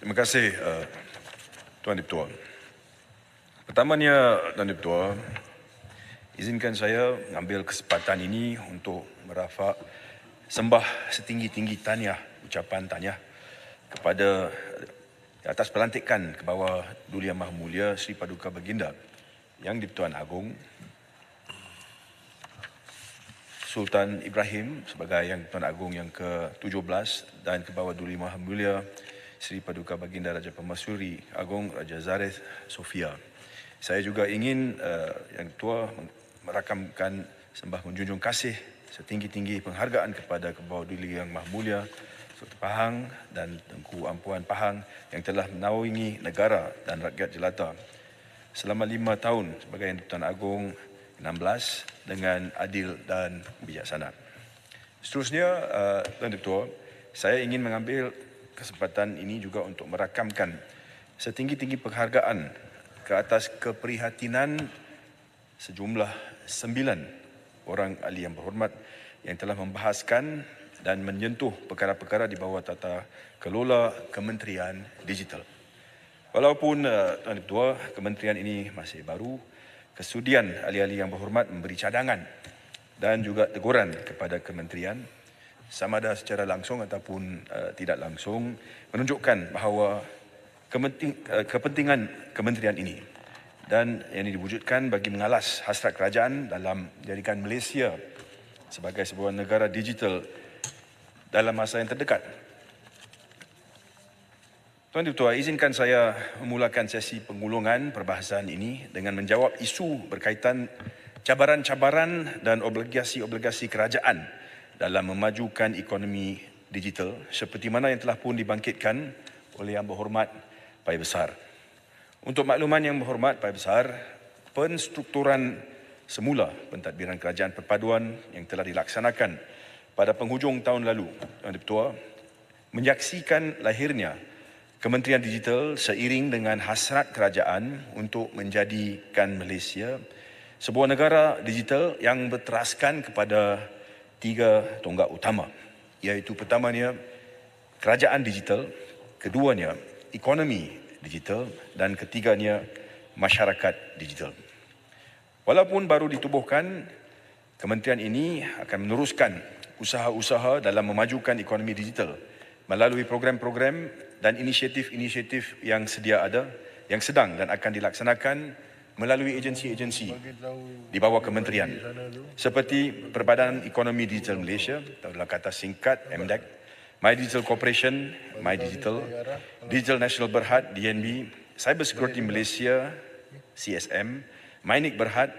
Terima kasih Tuan Dipertua. Pertamanya Tuan Dipertua, izinkan saya mengambil kesempatan ini untuk merafak sembah setinggi-tinggi tahniah, ucapan tahniah kepada atas pelantikan ke bawah Duli Yang Maha Mulia Sri Paduka Baginda Yang di-Pertuan Agong Sultan Ibrahim sebagai Yang di-Pertuan Agong yang ke-17 dan ke bawah Duli Maha Mulia Sri Paduka Baginda Raja Permaisuri Agong Raja Zareth Sofia. Saya juga ingin Yang Tua merakamkan sembah menjunjung kasih setinggi-tinggi penghargaan kepada Kebawah Duli Yang Maha Mulia Sultan Pahang dan Tengku Ampuan Pahang yang telah menaungi negara dan rakyat jelata selama 5 tahun sebagai Yang di-Pertuan Agong 16 dengan adil dan bijaksana. Seterusnya, Tuan Dipertua, saya ingin mengambil kesempatan ini juga untuk merakamkan setinggi-tinggi penghargaan ke atas keprihatinan sejumlah 9 orang ahli yang berhormat yang telah membahaskan dan menyentuh perkara-perkara di bawah tata kelola Kementerian Digital. Walaupun Tuan Dipertua, kementerian ini masih baru, kesudian ahli-ahli yang berhormat memberi cadangan dan juga teguran kepada kementerian sama ada secara langsung ataupun tidak langsung menunjukkan bahawa kepentingan kementerian ini dan yang ini diwujudkan bagi mengalas hasrat kerajaan dalam menjadikan Malaysia sebagai sebuah negara digital dalam masa yang terdekat. Tuan Dipertua, izinkan saya memulakan sesi pengulungan perbahasan ini dengan menjawab isu berkaitan cabaran-cabaran dan obligasi-obligasi kerajaan dalam memajukan ekonomi digital seperti mana yang telah pun dibangkitkan oleh Yang Berhormat Pai Besar. Untuk makluman Yang Berhormat Pai Besar, penstrukturan semula pentadbiran kerajaan perpaduan yang telah dilaksanakan pada penghujung tahun lalu, Tuan Dipertua, menyaksikan lahirnya Kementerian Digital seiring dengan hasrat kerajaan untuk menjadikan Malaysia sebuah negara digital yang berteraskan kepada 3 tonggak utama, iaitu pertamanya kerajaan digital, keduanya ekonomi digital dan ketiganya masyarakat digital. Walaupun baru ditubuhkan, kementerian ini akan meneruskan usaha-usaha dalam memajukan ekonomi digital melalui program-program dan inisiatif-inisiatif yang sedia ada, yang sedang dan akan dilaksanakan melalui agensi-agensi di bawah kementerian seperti Perbadanan Ekonomi Digital Malaysia atau dalam kata singkat MDEC, My Digital Corporation, My Digital, Digital National Berhad DNB, Cyber Security Malaysia CSM, MyNIC Berhad,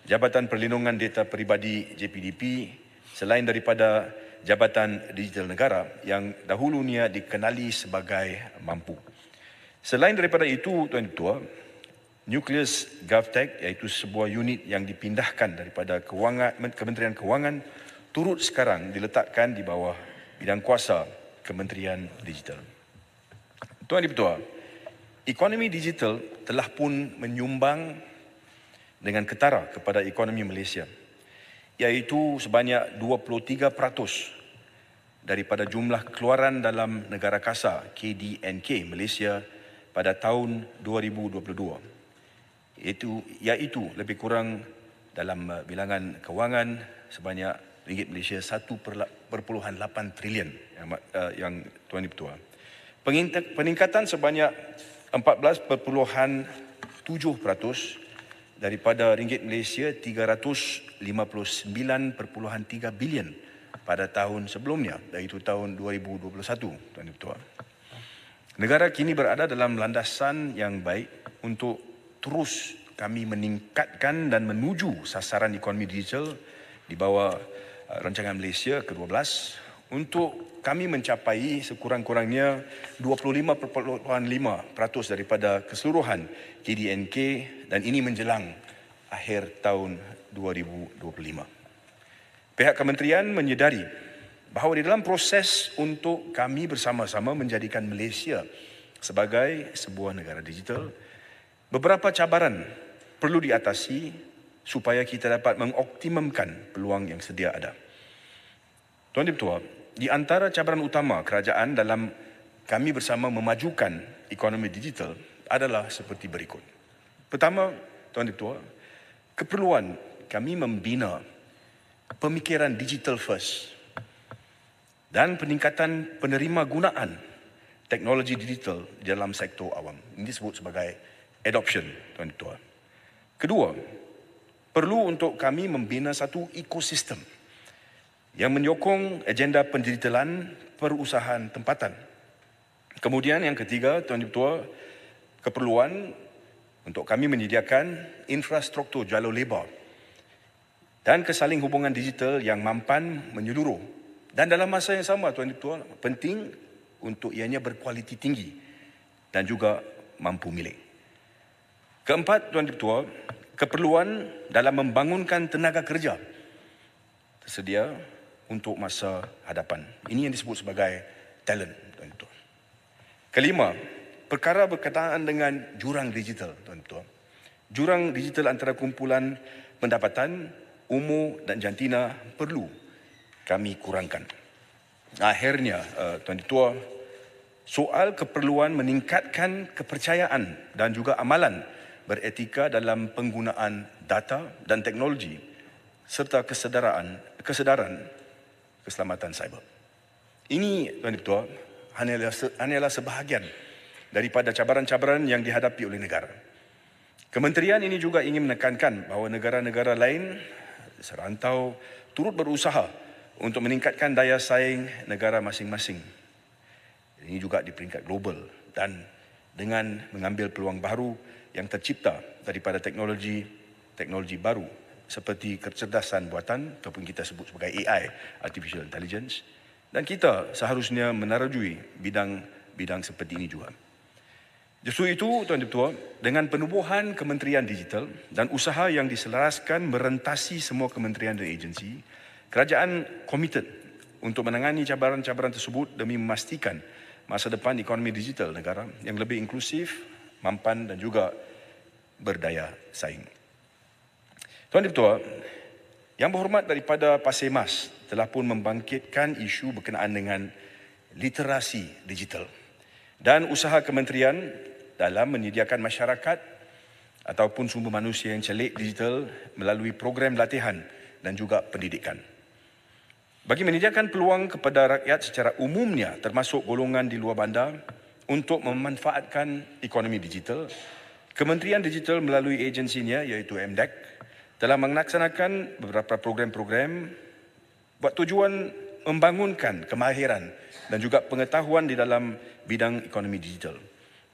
Jabatan Perlindungan Data Peribadi JPDP, selain daripada Jabatan Digital Negara yang dahulunya dikenali sebagai Mampu. Selain daripada itu, Tuan Dipertua, Nucleus GovTech, iaitu sebuah unit yang dipindahkan daripada Kementerian Kewangan, turut sekarang diletakkan di bawah bidang kuasa Kementerian Digital. Tuan Dipertua, ekonomi digital telah pun menyumbang dengan ketara kepada ekonomi Malaysia, iaitu sebanyak 23% daripada jumlah keluaran dalam negara kasa KDNK Malaysia pada tahun 2022. Iaitu lebih kurang dalam bilangan kewangan sebanyak ringgit Malaysia 1.8 trilion yang Tuan Dipertua. Peningkatan sebanyak 14.7% daripada ringgit Malaysia 359.3 bilion pada tahun sebelumnya, iaitu tahun 2021, Tuan Dipertua. Negara kini berada dalam landasan yang baik untuk terus kami meningkatkan dan menuju sasaran ekonomi digital di bawah rancangan Malaysia ke-12 untuk kami mencapai sekurang-kurangnya 25.5% daripada keseluruhan KDNK dan ini menjelang akhir tahun 2025. Pihak kementerian menyedari bahawa di dalam proses untuk kami bersama-sama menjadikan Malaysia sebagai sebuah negara digital, beberapa cabaran perlu diatasi supaya kita dapat mengoptimumkan peluang yang sedia ada. Tuan Dipertua, di antara cabaran utama kerajaan dalam kami bersama memajukan ekonomi digital adalah seperti berikut. Pertama, Tuan Ketua, keperluan kami membina pemikiran digital first dan peningkatan penerima gunaan teknologi digital dalam sektor awam. Ini disebut sebagai adoption, Tuan Ketua. Kedua, perlu untuk kami membina satu ekosistem yang menyokong agenda pendigitalan perusahaan tempatan. Kemudian yang ketiga, Tuan Ketua, keperluan untuk kami menyediakan infrastruktur jalur lebar dan kesaling hubungan digital yang mampan menyeluruh. Dan dalam masa yang sama, Tuan Ketua, penting untuk ianya berkualiti tinggi dan juga mampu milik. Keempat, Tuan Ketua, keperluan dalam membangunkan tenaga kerja tersedia untuk masa hadapan. Ini yang disebut sebagai talent, Tuan Ketua. Kelima, perkara berkaitan dengan jurang digital, Tuan Ketua. Jurang digital antara kumpulan pendapatan, umur dan jantina perlu kami kurangkan. Akhirnya, Tuan Ketua, soal keperluan meningkatkan kepercayaan dan juga amalan beretika dalam penggunaan data dan teknologi serta kesedaran keselamatan cyber. Ini, Tuan Ketua, hanyalah sebahagian daripada cabaran-cabaran yang dihadapi oleh negara. Kementerian ini juga ingin menekankan bahawa negara-negara lain serantau turut berusaha untuk meningkatkan daya saing negara masing-masing. Ini juga di peringkat global dan dengan mengambil peluang baru yang tercipta daripada teknologi baru seperti kecerdasan buatan ataupun kita sebut sebagai AI, Artificial Intelligence. Dan kita seharusnya menerajui bidang seperti ini juga. Justru itu, Tuan Ketua, dengan penubuhan Kementerian Digital dan usaha yang diselaraskan merentasi semua kementerian dan agensi, kerajaan komited untuk menangani cabaran-cabaran tersebut demi memastikan masa depan ekonomi digital negara yang lebih inklusif, mampan dan juga berdaya saing. Tuan Ketua, yang berhormat daripada Pasir Mas telah pun membangkitkan isu berkenaan dengan literasi digital dan usaha kementerian dalam menyediakan masyarakat ataupun sumber manusia yang celik digital melalui program latihan dan juga pendidikan. Bagi menyediakan peluang kepada rakyat secara umumnya termasuk golongan di luar bandar untuk memanfaatkan ekonomi digital, Kementerian Digital melalui agensinya iaitu MDEC telah melaksanakan beberapa program-program buat tujuan membangunkan kemahiran dan juga pengetahuan di dalam bidang ekonomi digital,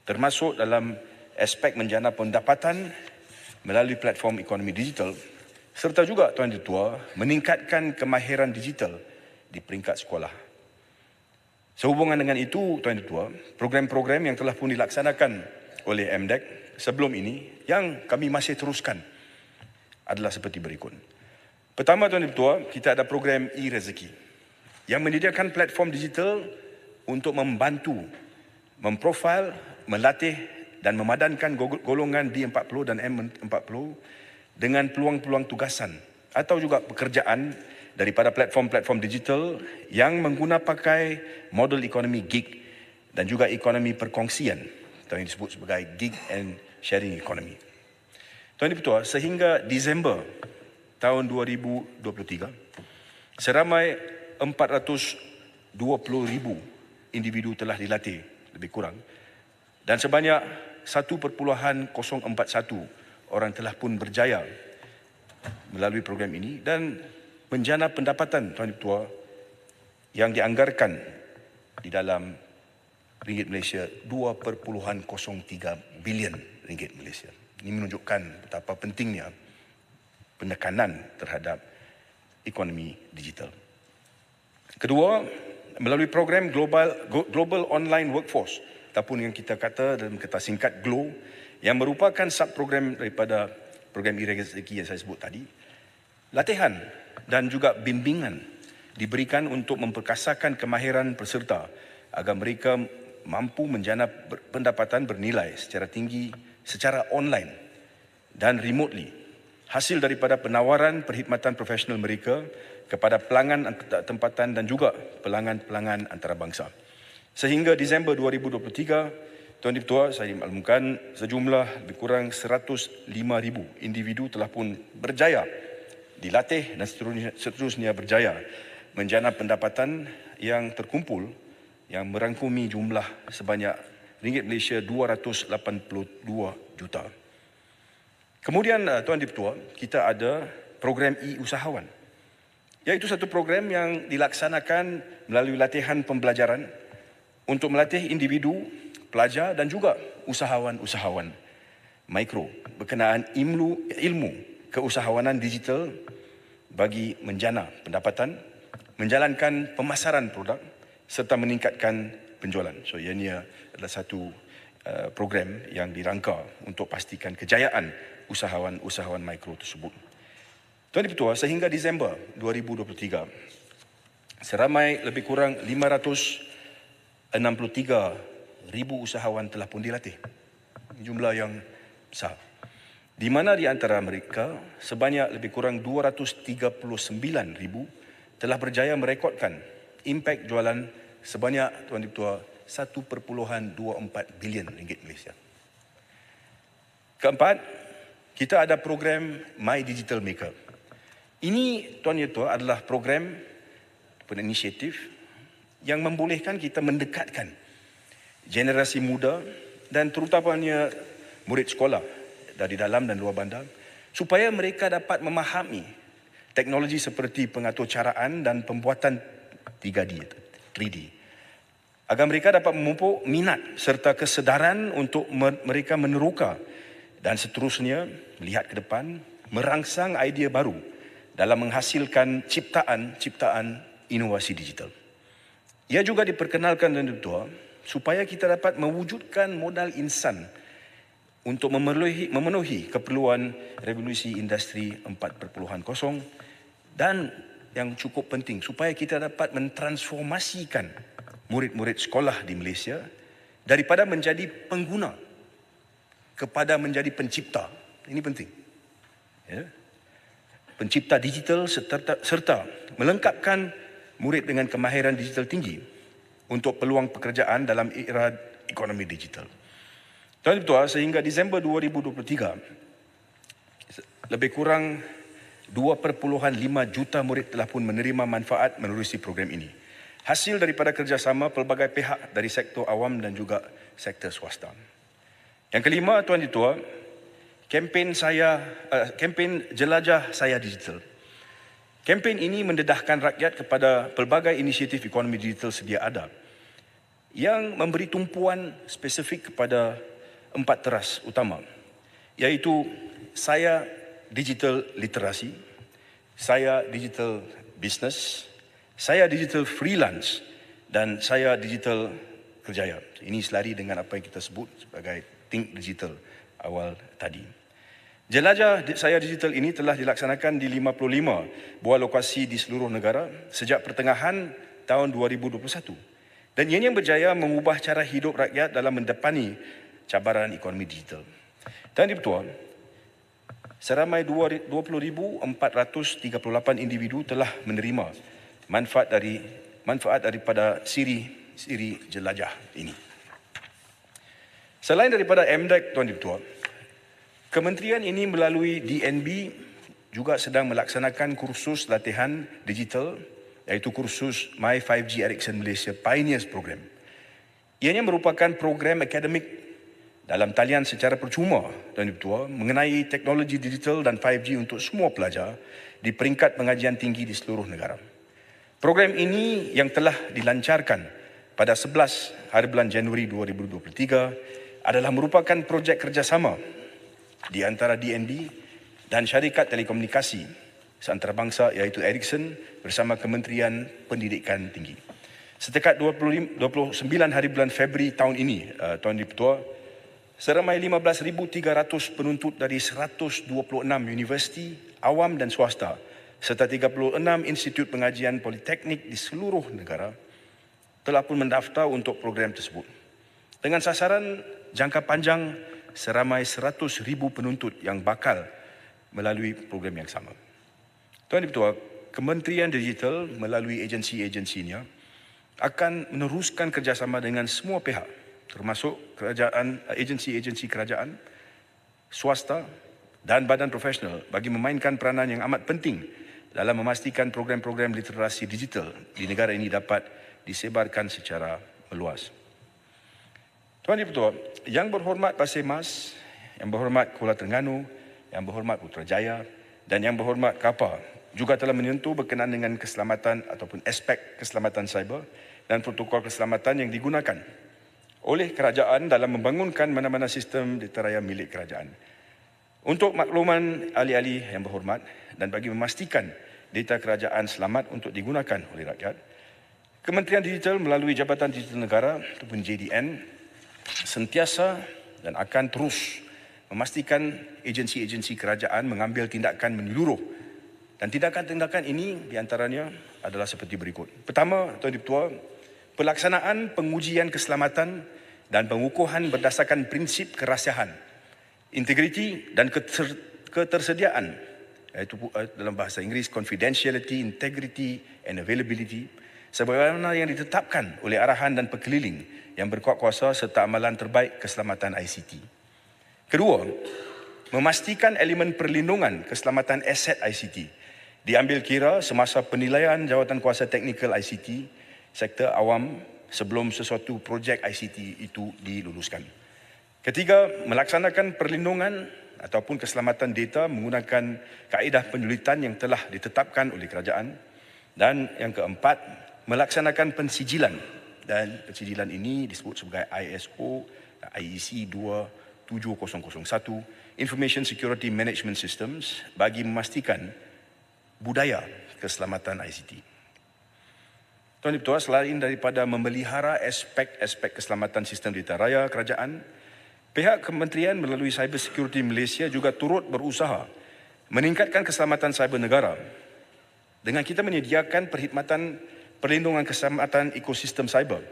termasuk dalam aspek menjana pendapatan melalui platform ekonomi digital, serta juga, Tuan Ketua, meningkatkan kemahiran digital di peringkat sekolah. Sehubungan dengan itu, Tuan Ketua, program-program yang telah pun dilaksanakan oleh MDEC sebelum ini yang kami masih teruskan adalah seperti berikut. Pertama, Tuan Ketua, kita ada program e-rezeki yang menyediakan platform digital untuk membantu, memprofil, melatih dan memadankan golongan D40 dan M40 dengan peluang-peluang tugasan atau juga pekerjaan daripada platform-platform digital yang mengguna pakai model ekonomi gig dan juga ekonomi perkongsian atau yang disebut sebagai gig and sharing economy. Tuan Ketua, sehingga Disember tahun 2023, seramai 420,000 individu telah dilatih lebih kurang dan sebanyak 1.041 orang telah pun berjaya melalui program ini dan menjana pendapatan, Tuan Ketua, yang dianggarkan di dalam ringgit Malaysia 2.03 bilion ringgit Malaysia. Ini menunjukkan betapa pentingnya penekanan terhadap ekonomi digital. Kedua, melalui program Global Online Workforce ataupun yang kita kata dalam kata singkat GLOW yang merupakan subprogram daripada program e-rezeki yang saya sebut tadi, latihan dan juga bimbingan diberikan untuk memperkasakan kemahiran peserta agar mereka mampu menjana pendapatan bernilai secara tinggi secara online dan remotely, hasil daripada penawaran perkhidmatan profesional mereka kepada pelanggan tempatan dan juga pelanggan-pelanggan antarabangsa. Sehingga Disember 2023, Tuan Dipertua, saya dimaklumkan sejumlah lebih kurang 105,000 individu telah pun berjaya dilatih dan seterusnya berjaya menjana pendapatan yang terkumpul yang merangkumi jumlah sebanyak ringgit Malaysia 282 juta. Kemudian Tuan Dipertua, kita ada program e-usahawan, iaitu satu program yang dilaksanakan melalui latihan pembelajaran untuk melatih individu, pelajar dan juga usahawan-usahawan mikro berkenaan ilmu keusahawanan digital bagi menjana pendapatan, menjalankan pemasaran produk serta meningkatkan penjualan. So, ini adalah satu program yang dirangka untuk pastikan kejayaan usahawan-usahawan mikro tersebut. Tuan Dipertua, sehingga Disember 2023, seramai lebih kurang 563,000 usahawan telah pun dilatih. Jumlah yang besar. Di mana di antara mereka sebanyak lebih kurang 239,000 telah berjaya merekodkan impak jualan sebanyak, Tuan Dipertua, 1.24 bilion ringgit Malaysia. Keempat, kita ada program My Digital Maker. Ini, Tuan Dipertua, adalah program inisiatif yang membolehkan kita mendekatkan generasi muda dan terutamanya murid sekolah dari dalam dan luar bandar supaya mereka dapat memahami teknologi seperti pengaturcaraan dan pembuatan 3D agar mereka dapat memupuk minat serta kesedaran untuk mereka meneroka dan seterusnya melihat ke depan, merangsang idea baru dalam menghasilkan ciptaan inovasi digital. Ia juga diperkenalkan dan Dipertua supaya kita dapat mewujudkan modal insan untuk memenuhi keperluan revolusi industri 4.0 dan yang cukup penting supaya kita dapat mentransformasikan murid-murid sekolah di Malaysia daripada menjadi pengguna kepada menjadi pencipta. Ini penting. Ya. Pencipta digital serta melengkapkan murid dengan kemahiran digital tinggi untuk peluang pekerjaan dalam era ekonomi digital. Tuan Dipertua, sehingga Disember 2023, lebih kurang 2.5 juta murid telah pun menerima manfaat menerusi program ini. Hasil daripada kerjasama pelbagai pihak dari sektor awam dan juga sektor swasta. Yang kelima, Tuan Dipertua, kempen Jelajah Saya Digital. Kempen ini mendedahkan rakyat kepada pelbagai inisiatif ekonomi digital sedia ada yang memberi tumpuan spesifik kepada 4 teras utama, iaitu Saya Digital Literasi, Saya Digital Business, Saya Digital Freelance dan Saya Digital Kerjaya. Ini selari dengan apa yang kita sebut sebagai Think Digital awal tadi. Jelajah Saya Digital ini telah dilaksanakan di 55 buah lokasi di seluruh negara sejak pertengahan tahun 2021. Dan ini yang berjaya mengubah cara hidup rakyat dalam mendepani cabaran ekonomi digital. Dan Dipertua, seramai 20,438 individu telah menerima manfaat daripada siri jelajah ini. Selain daripada MDEC, Tuan Dipertua, kementerian ini melalui DNB juga sedang melaksanakan kursus latihan digital, iaitu kursus My 5G Ericsson Malaysia Pioneers Program. Ianya merupakan program akademik dalam talian secara percuma, Tuan Dipertua, mengenai teknologi digital dan 5G untuk semua pelajar di peringkat pengajian tinggi di seluruh negara. Program ini yang telah dilancarkan pada 11 hari bulan Januari 2023 adalah merupakan projek kerjasama di antara DNB dan syarikat telekomunikasi seantarabangsa iaitu Ericsson bersama Kementerian Pendidikan Tinggi. Setakat 29 hari bulan Februari tahun ini, Tuan Dipertua, seramai 15,300 penuntut dari 126 universiti awam dan swasta serta 36 institut pengajian politeknik di seluruh negara telah pun mendaftar untuk program tersebut. Dengan sasaran jangka panjang seramai 100,000 penuntut yang bakal melalui program yang sama. Tuan Dipertua, Kementerian Digital melalui agensi-agensinya akan meneruskan kerjasama dengan semua pihak, termasuk kerajaan, agensi-agensi kerajaan, swasta dan badan profesional bagi memainkan peranan yang amat penting dalam memastikan program-program literasi digital di negara ini dapat disebarkan secara meluas. Tuan Dipertua, Yang Berhormat Pasir Mas, Yang Berhormat Kuala Terengganu, Yang Berhormat Putrajaya dan Yang Berhormat Kapa juga telah menyentuh berkenaan dengan keselamatan ataupun aspek keselamatan cyber dan protokol keselamatan yang digunakan oleh kerajaan dalam membangunkan mana-mana sistem data milik kerajaan. Untuk makluman ahli-ahli yang berhormat dan bagi memastikan data kerajaan selamat untuk digunakan oleh rakyat, Kementerian Digital melalui Jabatan Digital Negara ataupun JDN sentiasa dan akan terus memastikan agensi-agensi kerajaan mengambil tindakan menyeluruh, dan tindakan-tindakan ini diantaranya adalah seperti berikut. Pertama, Tuan Dipertua, pelaksanaan pengujian keselamatan dan pengukuhan berdasarkan prinsip kerahsiaan, integriti dan ketersediaan, iaitu dalam bahasa Inggeris confidentiality, integrity and availability, sebagaimana yang ditetapkan oleh arahan dan pekeliling yang berkuat kuasa serta amalan terbaik keselamatan ICT. Kedua, memastikan elemen perlindungan keselamatan aset ICT diambil kira semasa penilaian Jawatankuasa Teknikal ICT sektor awam sebelum sesuatu projek ICT itu diluluskan. Ketiga, melaksanakan perlindungan ataupun keselamatan data menggunakan kaedah penyulitan yang telah ditetapkan oleh kerajaan. Dan yang keempat, melaksanakan pensijilan, dan pensijilan ini disebut sebagai ISO IEC 27001 Information Security Management Systems bagi memastikan budaya keselamatan ICT. Tuan Dipertua, selain daripada memelihara aspek-aspek keselamatan sistem data raya kerajaan, pihak kementerian melalui Cyber Security Malaysia juga turut berusaha meningkatkan keselamatan cyber negara dengan kita menyediakan perkhidmatan perlindungan keselamatan ekosistem cyber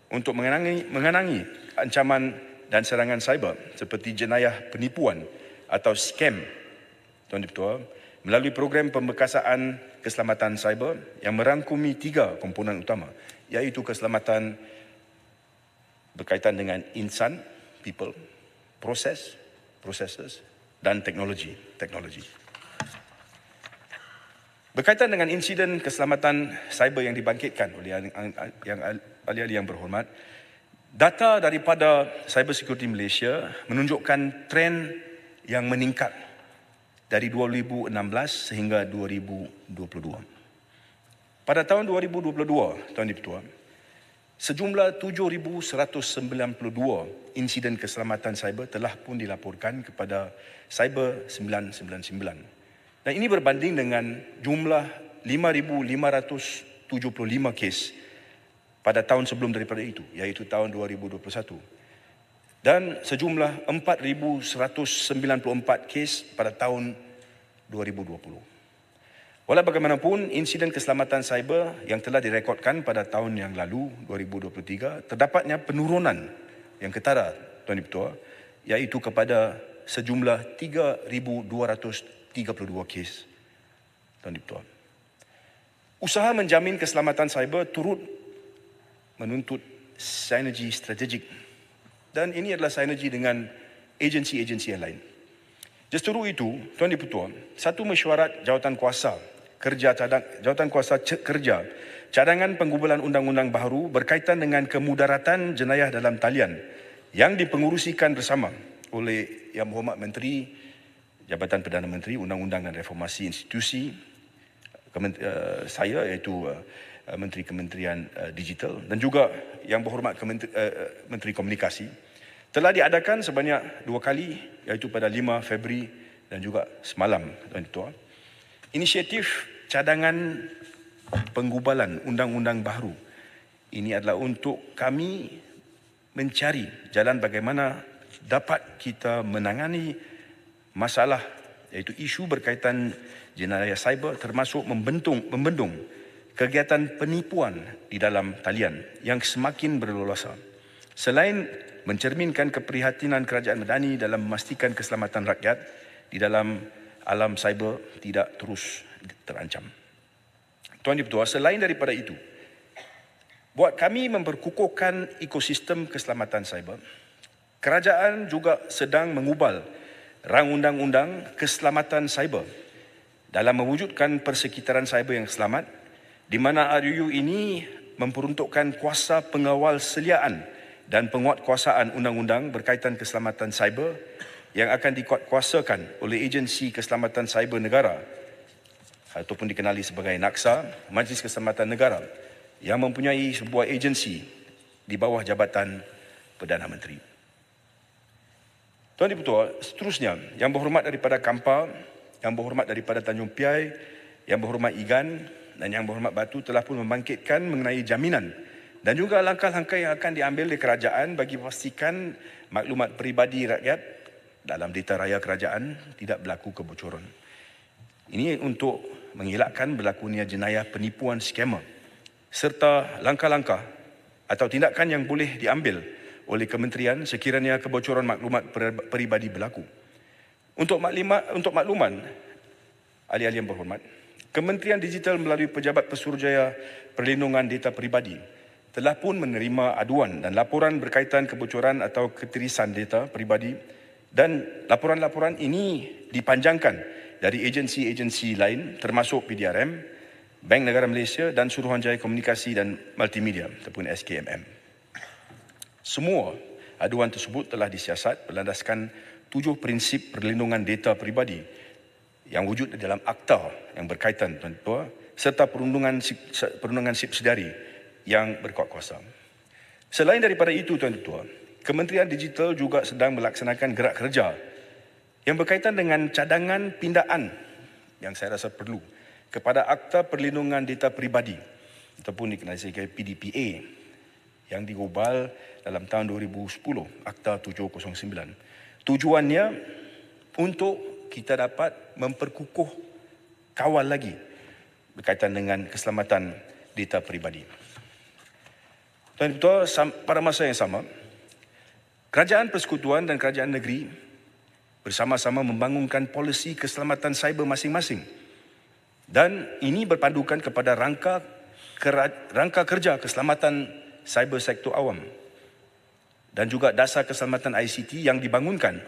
untuk mengenangi ancaman dan serangan cyber seperti jenayah penipuan atau scam, Tuan Dipertua, melalui program pembekasaan keselamatan cyber yang merangkumi 3 komponen utama, iaitu keselamatan berkaitan dengan insan, people, processes dan teknologi. Berkaitan dengan insiden keselamatan cyber yang dibangkitkan oleh ahli-ahli yang berhormat, data daripada Cyber Security Malaysia menunjukkan tren yang meningkat dari 2016 sehingga 2022. Pada tahun 2022, Tuan Dipertua, sejumlah 7,192 insiden keselamatan cyber telah pun dilaporkan kepada Cyber 999. Dan ini berbanding dengan jumlah 5,575 kes pada tahun sebelum daripada itu, iaitu tahun 2021. Dan sejumlah 4,194 kes pada tahun 2020. Walau bagaimanapun, insiden keselamatan cyber yang telah direkodkan pada tahun yang lalu, 2023, terdapatnya penurunan yang ketara, Tuan Dipertua, iaitu kepada sejumlah 3,232 kes, Tuan Dipertua. Usaha menjamin keselamatan cyber turut menuntut sinergi strategik, dan ini adalah sinergi dengan agensi-agensi yang lain. Justru itu, Tuan Dipertua, satu mesyuarat Jawatankuasa Kerja cadangan penggubalan undang-undang baharu berkaitan dengan kemudaratan jenayah dalam talian yang dipengurusikan bersama oleh Yang Berhormat Menteri Jabatan Perdana Menteri Undang-Undang dan Reformasi Institusi, saya iaitu Menteri Kementerian Digital, dan juga Yang Berhormat Menteri Komunikasi, telah diadakan sebanyak 2 kali, iaitu pada 5 Februari dan juga semalam, Tuan Dipertua. Inisiatif cadangan penggubalan undang-undang baharu ini adalah untuk kami mencari jalan bagaimana dapat kita menangani masalah, iaitu isu berkaitan jenayah cyber, termasuk membendung kegiatan penipuan di dalam talian yang semakin berleluasa. Selain mencerminkan keprihatinan kerajaan Madani dalam memastikan keselamatan rakyat di dalam alam cyber tidak terus terancam. Tuan Dipertua, selain daripada itu, Buat kami memperkukuhkan ekosistem keselamatan cyber, kerajaan juga sedang mengubal rang undang-undang keselamatan cyber dalam mewujudkan persekitaran cyber yang selamat, di mana RUU ini memperuntukkan kuasa pengawal seliaan dan penguatkuasaan undang-undang berkaitan keselamatan cyber yang akan dikuatkuasakan oleh Agensi Keselamatan Cyber Negara ataupun dikenali sebagai NAKSA, Majlis Keselamatan Negara, yang mempunyai sebuah agensi di bawah Jabatan Perdana Menteri. Tuan Dipertua, seterusnya, Yang Berhormat daripada Kampa, Yang Berhormat daripada Tanjung Piai, Yang Berhormat Igan dan Yang Berhormat Batu telah pun membangkitkan mengenai jaminan dan juga langkah-langkah yang akan diambil oleh kerajaan bagi memastikan maklumat peribadi rakyat dalam data raya kerajaan tidak berlaku kebocoran. Ini untuk mengelakkan berlakunya jenayah penipuan skema serta langkah-langkah atau tindakan yang boleh diambil oleh kementerian sekiranya kebocoran maklumat peribadi berlaku. Untuk makluman, ahli-ahli yang berhormat, Kementerian Digital melalui Pejabat Pesuruhjaya Perlindungan Data Peribadi telah pun menerima aduan dan laporan berkaitan kebocoran atau ketirisan data peribadi, dan laporan-laporan ini dipanjangkan dari agensi-agensi lain termasuk PDRM, Bank Negara Malaysia dan Suruhanjaya Komunikasi dan Multimedia ataupun SKMM. Semua aduan tersebut telah disiasat berlandaskan 7 prinsip perlindungan data peribadi yang wujud dalam akta yang berkaitan, Tuan-Tuan, serta perundungan subsidiari yang berkuat kuasa. Selain daripada itu, Tuan-Tuan, Kementerian Digital juga sedang melaksanakan gerak kerja yang berkaitan dengan cadangan pindaan yang saya rasa perlu kepada Akta Perlindungan Data Peribadi ataupun dikenali sebagai PDPA yang digubal dalam tahun 2010, Akta 709. Tujuannya untuk kita dapat memperkukuh kawal lagi berkaitan dengan keselamatan data peribadi. Tuan-tuan, pada masa yang sama, Kerajaan Persekutuan dan Kerajaan Negeri bersama-sama membangunkan polisi keselamatan cyber masing-masing. Dan ini berpandukan kepada rangka kerja keselamatan cyber sektor awam dan juga dasar keselamatan ICT yang dibangunkan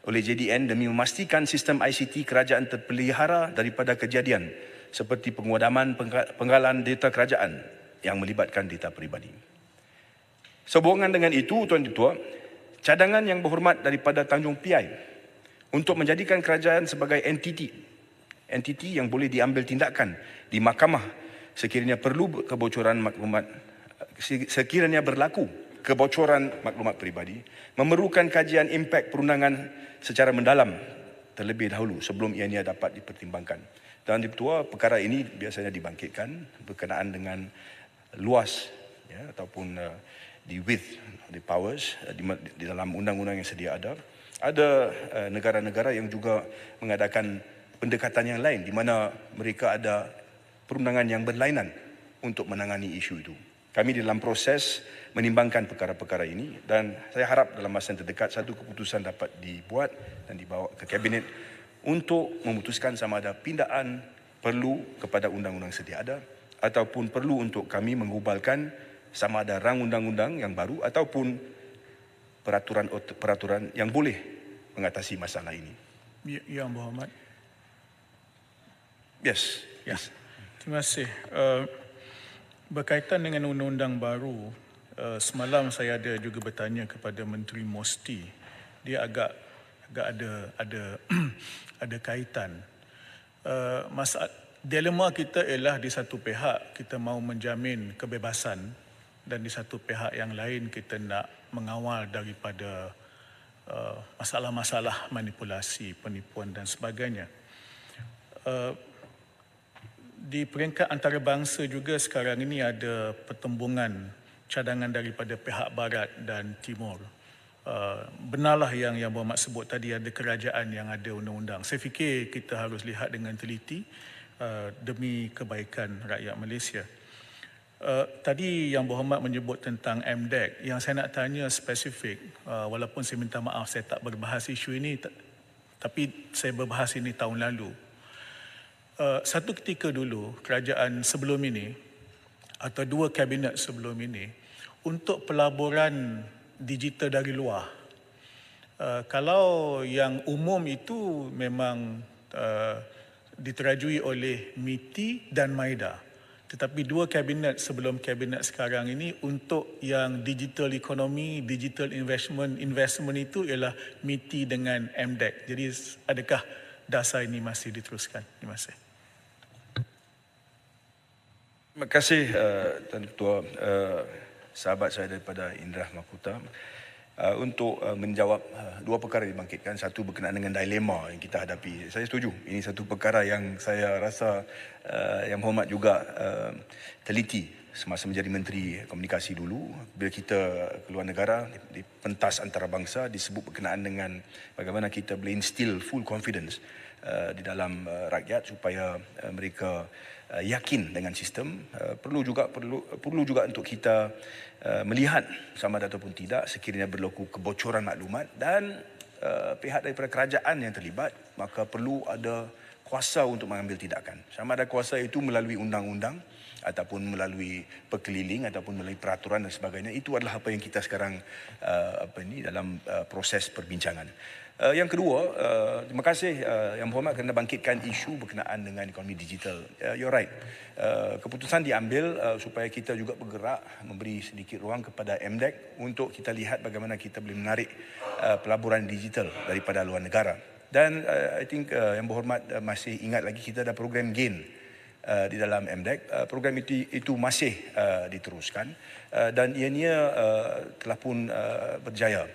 oleh JDN demi memastikan sistem ICT kerajaan terpelihara daripada kejadian seperti penguadaman penggalan data kerajaan yang melibatkan data peribadi. Sehubungan dengan itu, Tuan-Tuan, cadangan Yang Berhormat daripada Tanjung Piai untuk menjadikan kerajaan sebagai entiti yang boleh diambil tindakan di mahkamah sekiranya berlaku kebocoran maklumat peribadi, memerlukan kajian impak perundangan secara mendalam terlebih dahulu sebelum ianya dapat dipertimbangkan. Dan Dipertua, perkara ini biasanya dibangkitkan berkenaan dengan luas ataupun di width, di powers di dalam undang-undang yang sedia ada. Ada negara-negara yang juga mengadakan pendekatan yang lain di mana mereka ada perundangan yang berlainan untuk menangani isu itu. Kami dalam proses menimbangkan perkara-perkara ini dan saya harap dalam masa yang terdekat satu keputusan dapat dibuat dan dibawa ke kabinet untuk memutuskan sama ada pindaan perlu kepada undang-undang sedia ada ataupun perlu untuk kami mengubalkan sama ada rang undang-undang yang baru ataupun peraturan yang boleh mengatasi masalah ini. Yang Berhormat. Yes. Terima kasih. Berkaitan dengan undang-undang baru, semalam saya ada juga bertanya kepada Menteri Mosti. Dia agak ada kaitan. Dilema kita ialah di satu pihak kita mahu menjamin kebebasan dan di satu pihak yang lain kita nak mengawal daripada masalah-masalah manipulasi, penipuan dan sebagainya. Di peringkat antarabangsa juga sekarang ini ada pertembungan cadangan daripada pihak barat dan timur. Benarlah yang Berhormat sebut tadi, ada kerajaan yang ada undang-undang. Saya fikir kita harus lihat dengan teliti demi kebaikan rakyat Malaysia. Tadi Yang Berhormat menyebut tentang MDEC. Yang saya nak tanya spesifik, walaupun saya minta maaf saya tak berbahas isu ini, tapi saya berbahas ini tahun lalu. Satu ketika dulu, kerajaan sebelum ini atau 2 kabinet sebelum ini untuk pelaburan digital dari luar. Kalau yang umum itu memang diterajui oleh MITI dan MAIDA. Tetapi 2 kabinet sebelum kabinet sekarang ini untuk yang digital economy, digital investment itu ialah MITI dengan MDEC. Jadi adakah dasar ini masih diteruskan? Terima kasih. Terima kasih Tuan Ketua, sahabat saya daripada Indrah Maputa. Untuk menjawab 2 perkara dibangkitkan. Satu berkenaan dengan dilema yang kita hadapi. Saya setuju. Ini satu perkara yang saya rasa Yang Berhormat juga teliti semasa menjadi Menteri Komunikasi dulu. Bila kita keluar negara, di pentas antarabangsa disebut berkenaan dengan bagaimana kita boleh instill full confidence di dalam rakyat supaya mereka yakin dengan sistem. Perlu juga untuk kita melihat sama ada ataupun tidak sekiranya berlaku kebocoran maklumat dan pihak daripada kerajaan yang terlibat, maka perlu ada kuasa untuk mengambil tindakan. Sama ada kuasa itu melalui undang-undang ataupun melalui perkeliling ataupun melalui peraturan dan sebagainya. Itu adalah apa yang kita sekarang dalam proses perbincangan. Yang kedua, terima kasih Yang Berhormat kerana bangkitkan isu berkenaan dengan ekonomi digital. You're right. Keputusan diambil supaya kita juga bergerak memberi sedikit ruang kepada MDEC untuk kita lihat bagaimana kita boleh menarik pelaburan digital daripada luar negara. Dan I think Yang Berhormat masih ingat lagi kita ada program GAIN di dalam MDEC. Program itu masih diteruskan dan ianya telah pun berjaya.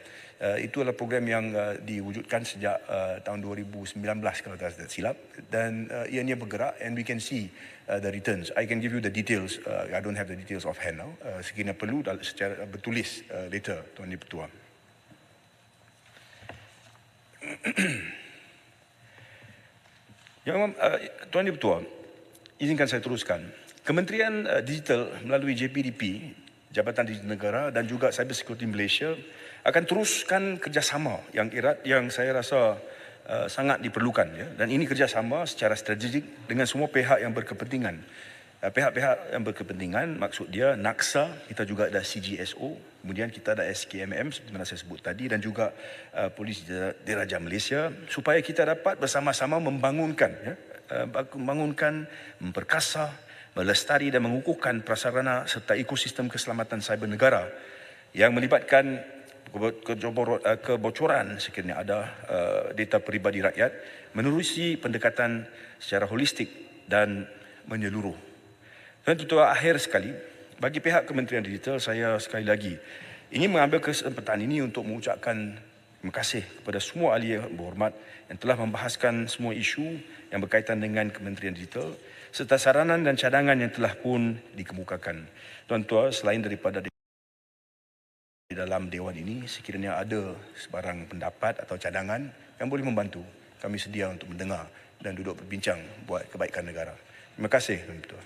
Itu adalah program yang diwujudkan sejak tahun 2019 kalau tak silap, dan ianya bergerak and we can see the returns. I can give you the details. I don't have the details offhand now. Sekiranya perlu secara bertulis later, Tuan Ketua. Tuan Ketua, izinkan saya teruskan. Kementerian Digital melalui JPDP, Jabatan Digital Negara dan juga Cyber Security Malaysia akan teruskan kerjasama yang erat yang saya rasa sangat diperlukan, ya. Dan ini kerjasama secara strategik dengan semua pihak yang berkepentingan. Pihak-pihak yang berkepentingan, maksud dia NAKSA, kita juga ada CGSO, kemudian kita ada SKMM seperti mana saya sebut tadi, dan juga Polis Diraja Malaysia, supaya kita dapat bersama-sama membangunkan, memperkasa, melestari dan mengukuhkan prasarana serta ekosistem keselamatan cyber negara yang melibatkan kebocoran sekiranya ada data peribadi rakyat, menerusi pendekatan secara holistik dan menyeluruh. Dan tuan akhir sekali, bagi pihak Kementerian Digital, saya sekali lagi ingin mengambil kesempatan ini untuk mengucapkan terima kasih kepada semua ahli yang berhormat yang telah membahaskan semua isu yang berkaitan dengan Kementerian Digital serta saranan dan cadangan yang telah pun dikemukakan. Tuan-tuan, selain daripada di dalam Dewan ini, sekiranya ada sebarang pendapat atau cadangan yang boleh membantu, kami sedia untuk mendengar dan duduk berbincang buat kebaikan negara. Terima kasih, Tuan Ketua.